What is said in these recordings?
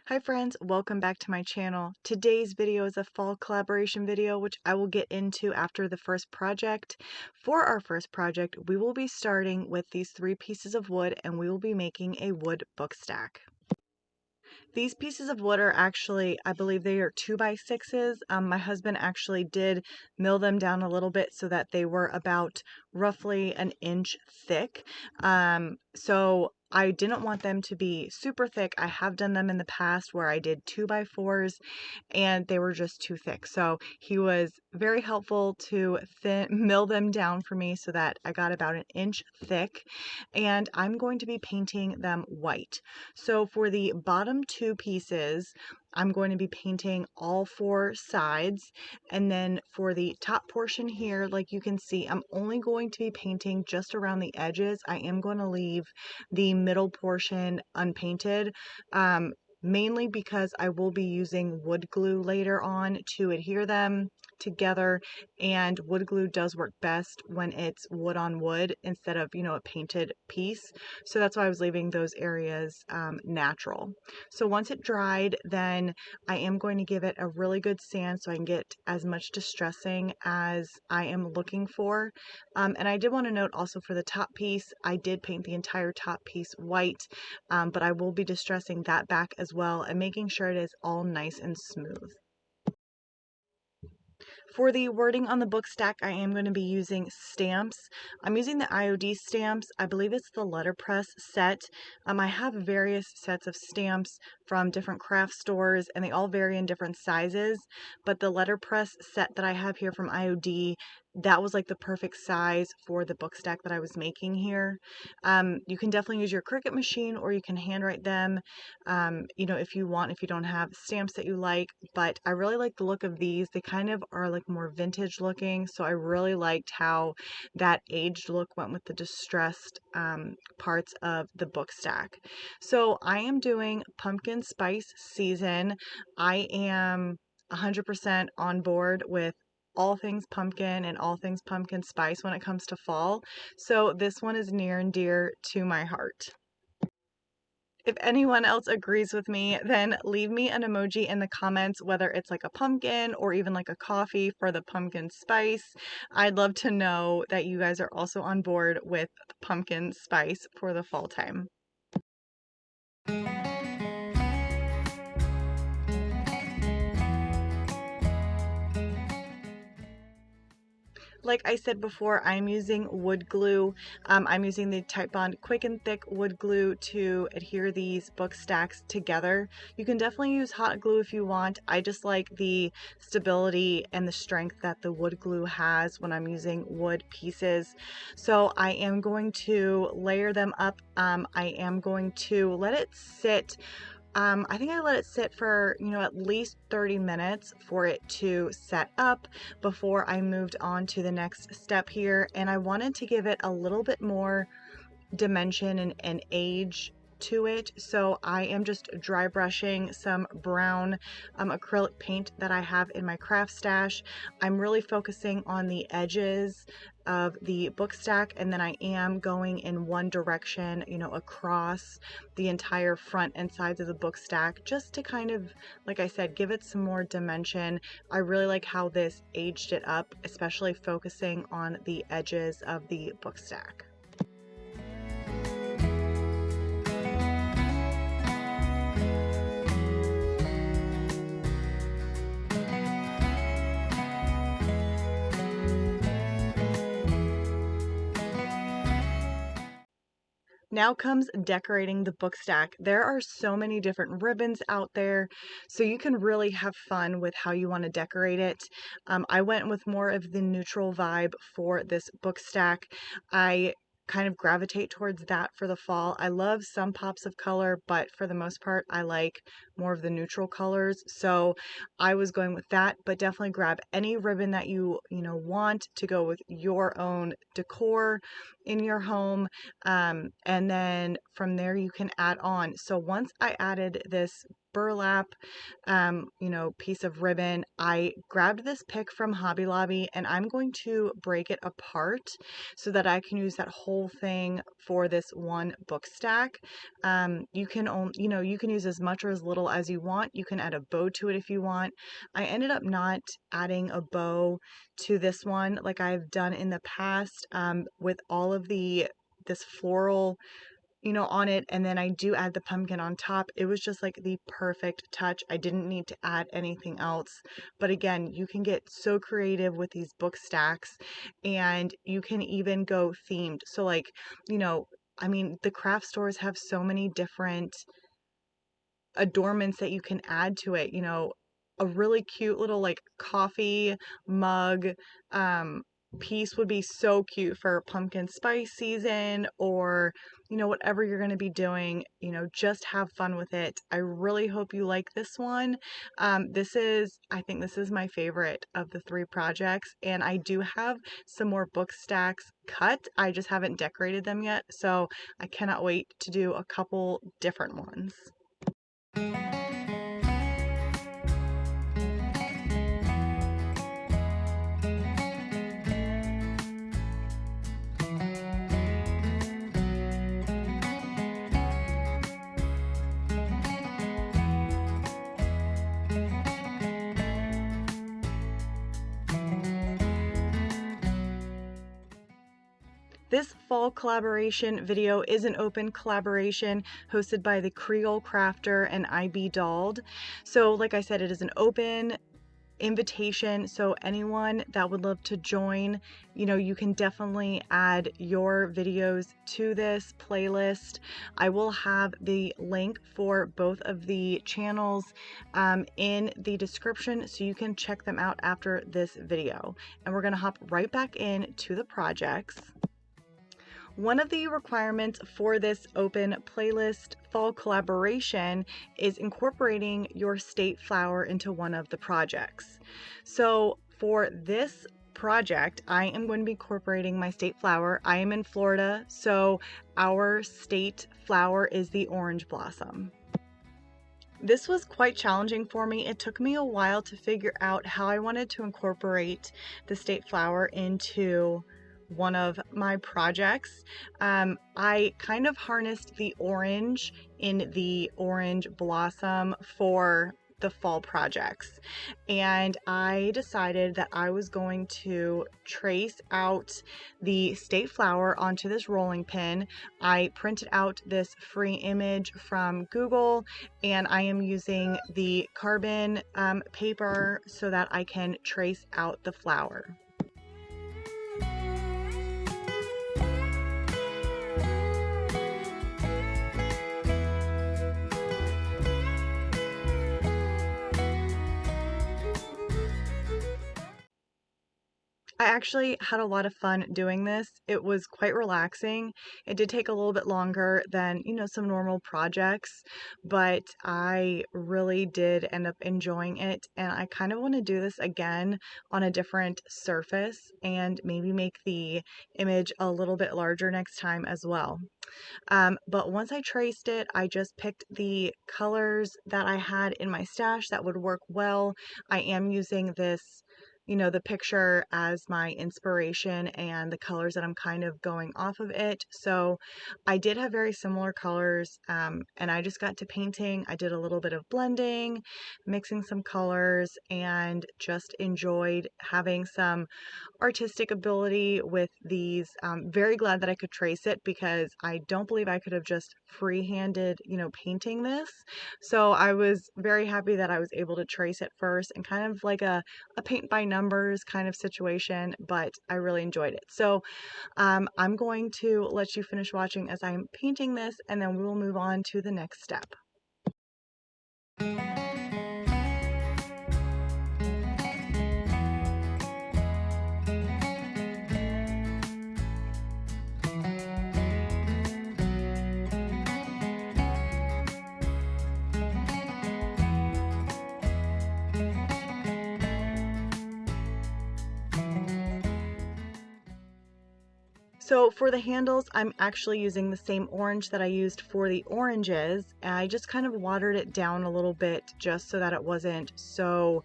Hi friends, welcome back to my channel. Today's video is a fall collaboration video, which I will get into after the first project. For our first project, we will be starting with these 3 pieces of wood and we will be making a wood book stack. These pieces of wood are actually, I believe they are 2x6s. My husband actually did mill them down a little bit so that they were about roughly an inch thick. So I didn't want them to be super thick. I have done them in the past where I did 2x4s and they were just too thick. So he was very helpful to mill them down for me so that I got about an inch thick. And I'm going to be painting them white. So for the bottom 2 pieces, I'm going to be painting all 4 sides, and then for the top portion here, like you can see, I'm only going to be painting just around the edges. I am going to leave the middle portion unpainted, mainly because I will be using wood glue later on to adhere them together, and wood glue does work best when it's wood on wood instead of, a painted piece. So that's why I was leaving those areas natural. So once it dried, then I am going to give it a really good sand so I can get as much distressing as I am looking for. And I did want to note also for the top piece, I did paint the entire top piece white, but I will be distressing that back as well and making sure it is all nice and smooth. For the wording on the book stack, I am going to be using stamps. I'm using the IOD stamps. I believe it's the letterpress set. I have various sets of stamps from different craft stores and they all vary in different sizes, but the letterpress set that I have here from IOD, that was like the perfect size for the book stack that I was making here. You can definitely use your Cricut machine or you can handwrite them, if you want, if you don't have stamps that you like, but I really like the look of these. They kind of are like more vintage looking, so I really liked how that aged look went with the distressed parts of the book stack. So I am doing pumpkin spice season. I am 100% on board with all things pumpkin and all things pumpkin spice when it comes to fall. So this one is near and dear to my heart. If anyone else agrees with me, then leave me an emoji in the comments, whether it's like a pumpkin or even like a coffee for the pumpkin spice. I'd love to know that you guys are also on board with the pumpkin spice for the fall time. Like I said before, I'm using wood glue. I'm using the Type Bond Quick and Thick wood glue to adhere these book stacks together. You can definitely use hot glue if you want. I just like the stability and the strength that the wood glue has when I'm using wood pieces. So I am going to layer them up. I am going to let it sit. I think I let it sit for, at least 30 minutes for it to set up before I moved on to the next step here. And I wanted to give it a little bit more dimension and age to it. So I am just dry brushing some brown acrylic paint that I have in my craft stash. I'm really focusing on the edges of the book stack, and then I am going in one direction, across the entire front and sides of the book stack, just to kind of, like I said, give it some more dimension. I really like how this aged it up, especially focusing on the edges of the book stack. Now comes decorating the book stack. There are so many different ribbons out there, so you can really have fun with how you want to decorate it. I went with more of the neutral vibe for this book stack. I kind of gravitate towards that for the fall. I love some pops of color, but for the most part, I like more of the neutral colors. So I was going with that, but definitely grab any ribbon that you want to go with your own decor in your home. And then from there you can add on. So once I added this burlap, piece of ribbon. I grabbed this pick from Hobby Lobby and I'm going to break it apart so that I can use that whole thing for this one book stack. You can use as much or as little as you want. You can add a bow to it if you want. I ended up not adding a bow to this one like I've done in the past, with all of this floral on it, and then I do add the pumpkin on top. It was just like the perfect touch. I didn't need to add anything else. But again, you can get so creative with these book stacks, and you can even go themed. So like, the craft stores have so many different adornments that you can add to it. A really cute little like coffee mug piece would be so cute for pumpkin spice season, or whatever you're going to be doing. Just have fun with it. I really hope you like this one. I think this is my favorite of the three projects, and I do have some more book stacks cut. I just haven't decorated them yet, so I cannot wait to do a couple different ones. This fall collaboration video is an open collaboration hosted by the Creole Crafter and IB Dolled. So like I said, it is an open invitation, so anyone that would love to join, you can definitely add your videos to this playlist. I will have the link for both of the channels in the description, so you can check them out after this video. And we're going to hop right back into the projects. One of the requirements for this open playlist fall collaboration is incorporating your state flower into one of the projects. So for this project, I am going to be incorporating my state flower. I am in Florida, so our state flower is the orange blossom. This was quite challenging for me. It took me a while to figure out how I wanted to incorporate the state flower into one of my projects. I kind of harnessed the orange in the orange blossom for the fall projects, and I decided that I was going to trace out the state flower onto this rolling pin. I printed out this free image from Google, and I am using the carbon paper so that I can trace out the flower. I actually had a lot of fun doing this. It was quite relaxing. It did take a little bit longer than, some normal projects, but I really did end up enjoying it. And I kind of want to do this again on a different surface and maybe make the image a little bit larger next time as well. But once I traced it, I just picked the colors that I had in my stash that would work well. I am using this, the picture as my inspiration and the colors that I'm kind of going off of it. So I did have very similar colors, and I just got to painting. I did a little bit of blending, mixing some colors, and just enjoyed having some artistic ability with these. Very glad that I could trace it, because I don't believe I could have just free-handed, painting this. So I was very happy that I was able to trace it first, and kind of like a paint by numbers kind of situation, but I really enjoyed it. So I'm going to let you finish watching as I'm painting this, and then we will move on to the next step. So for the handles, I'm actually using the same orange that I used for the oranges. I just kind of watered it down a little bit just so that it wasn't so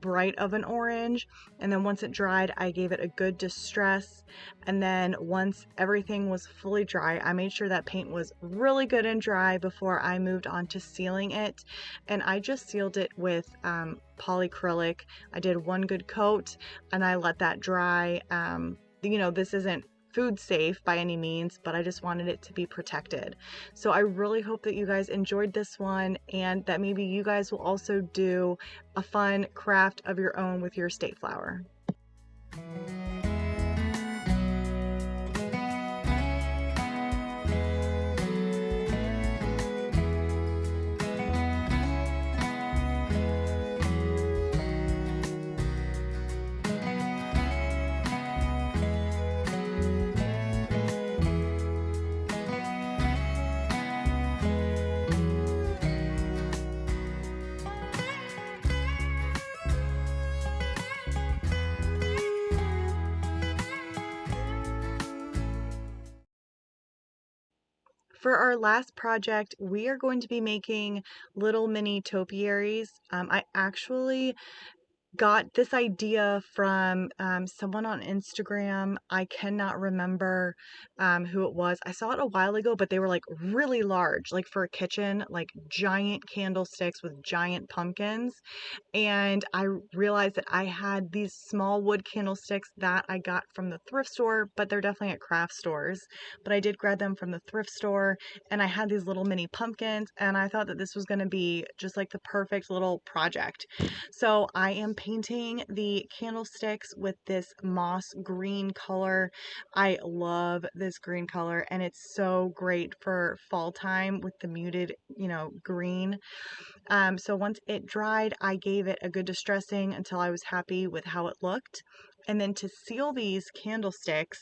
bright of an orange. And then once it dried, I gave it a good distress. And then once everything was fully dry, I made sure that paint was really good and dry before I moved on to sealing it. And I just sealed it with polyacrylic. I did one good coat and I let that dry. This isn't food safe by any means, but I just wanted it to be protected. So I really hope that you guys enjoyed this one and that maybe you guys will also do a fun craft of your own with your estate flower. For our last project, we are going to be making little mini topiaries. I actually got this idea from someone on Instagram. I cannot remember who it was. I saw it a while ago, but they were like really large, like for a kitchen, like giant candlesticks with giant pumpkins. And I realized that I had these small wood candlesticks that I got from the thrift store, but they're definitely at craft stores. But I did grab them from the thrift store, and I had these little mini pumpkins, and I thought that this was going to be just like the perfect little project. So I am painting the candlesticks with this moss green color. I love this green color, and it's so great for fall time with the muted, green. So once it dried, I gave it a good distressing until I was happy with how it looked. And then to seal these candlesticks,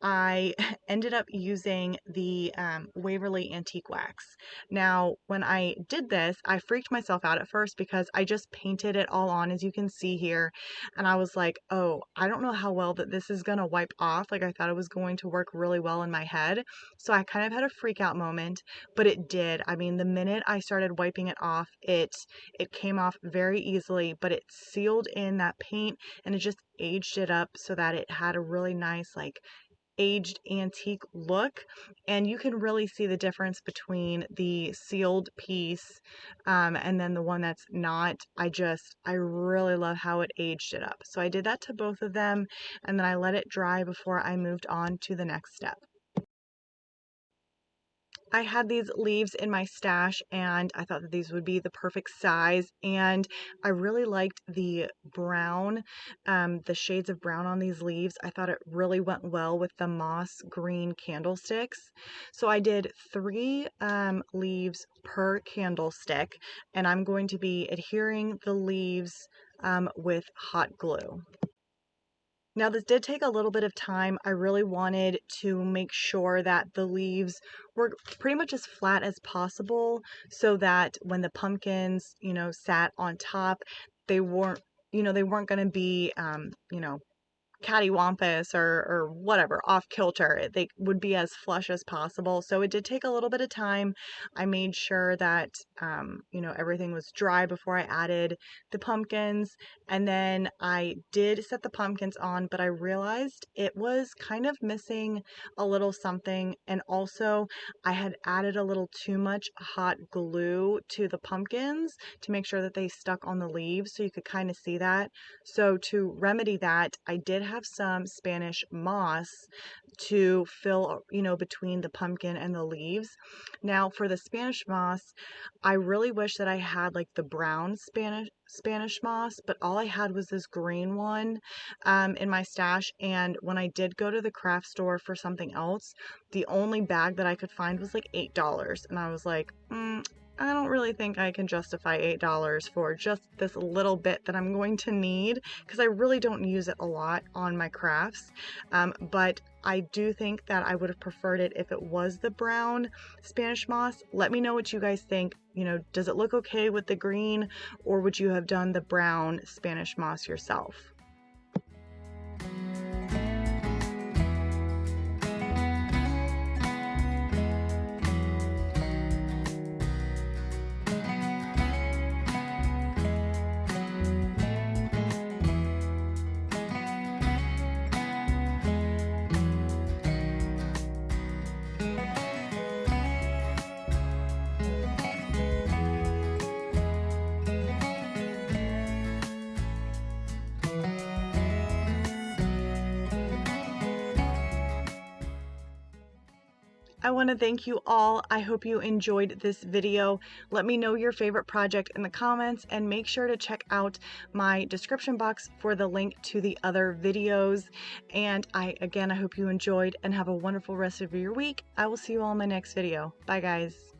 I ended up using the Waverly Antique Wax. Now, when I did this, I freaked myself out at first because I just painted it all on, as you can see here. And I was like, oh, I don't know how well that this is going to wipe off. Like, I thought it was going to work really well in my head. So I kind of had a freak out moment, but it did. I mean, the minute I started wiping it off, it came off very easily, but it sealed in that paint and it just aged it up so that it had a really nice, like, aged antique look. And you can really see the difference between the sealed piece and then the one that's not. I really love how it aged it up. So I did that to both of them, and then I let it dry before I moved on to the next step. I had these leaves in my stash and I thought that these would be the perfect size, and I really liked the brown, the shades of brown on these leaves. I thought it really went well with the moss green candlesticks. So I did 3 leaves per candlestick, and I'm going to be adhering the leaves with hot glue. Now, this did take a little bit of time. I really wanted to make sure that the leaves were pretty much as flat as possible so that when the pumpkins, sat on top, they weren't, they weren't going to be, cattywampus or whatever, off kilter. They would be as flush as possible. So it did take a little bit of time. I made sure that, everything was dry before I added the pumpkins. And then I did set the pumpkins on, but I realized it was kind of missing a little something. And also, I had added a little too much hot glue to the pumpkins to make sure that they stuck on the leaves. So you could kind of see that. So to remedy that, I did have some Spanish moss to fill, between the pumpkin and the leaves. Now for the Spanish moss, I really wish that I had like the brown Spanish moss, but all I had was this green one in my stash. And when I did go to the craft store for something else, the only bag that I could find was like $8. And I was like, I don't really think I can justify $8 for just this little bit that I'm going to need, because I really don't use it a lot on my crafts. But I do think that I would have preferred it if it was the brown Spanish moss. Let me know what you guys think. Does it look okay with the green, or would you have done the brown Spanish moss yourself? I want to thank you all. I hope you enjoyed this video. Let me know your favorite project in the comments, and make sure to check out my description box for the link to the other videos. And I hope you enjoyed and have a wonderful rest of your week. I will see you all in my next video. Bye guys.